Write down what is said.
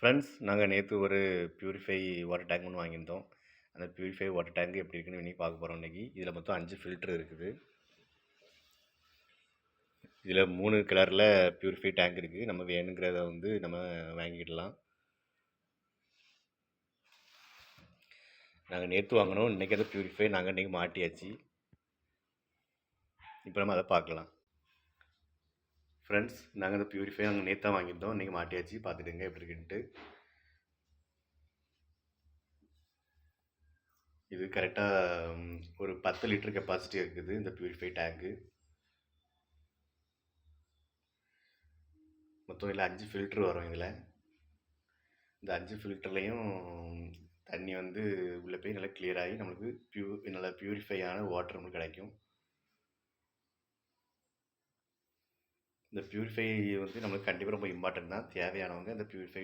Friends, நாங்கள் நேற்று ஒரு பியூரிஃபை வாட்டர் டேங்க் ஒன்று வாங்கியிருந்தோம். அந்த பியூரிஃபை வாட்டர் டேங்க் எப்படி இருக்குன்னு இன்னைக்கு பார்க்க போகிறோம். இன்றைக்கி இதில் மொத்தம் 5 ஃபில்ட்ரு இருக்குது. இதில் 3 கலரில் பியூரிஃபை டேங்க் இருக்குது. நம்ம வேணுங்கிறத நம்ம வாங்கிடலாம். நாங்கள் நேற்று வாங்கினோம். இன்றைக்கி அந்த பியூரிஃபை நாங்கள் இன்றைக்கி மாட்டியாச்சு. இப்போ நம்ம அதை பார்க்கலாம். ஃப்ரெண்ட்ஸ், நாங்கள் அந்த பியூரிஃபை நாங்கள் நேற்று தான் வாங்கியிருந்தோம். இன்றைக்கி மாட்டியாச்சு. பார்த்துட்டுங்க எப்படி இருக்குன்ட்டு. இது கரெக்டாக ஒரு 10 லிட்டர் கெப்பாசிட்டி இருக்குது இந்த பியூரிஃபை டேங்க்கு. மொத்தம் இதில் 5 ஃபில்ட்ரு வரும். இந்த 5 ஃபில்டர்லேயும் தண்ணி உள்ளே போய் நல்லா கிளியர் ஆகி நம்மளுக்கு நல்லா பியூரிஃபையான வாட்டர் நம்மளுக்கு கிடைக்கும். இந்த பியூரிஃபை நம்மளுக்கு கண்டிப்பாக ரொம்ப இம்பார்ட்டன்ட் தான். தேவையானவங்க இந்த பியூரிஃபை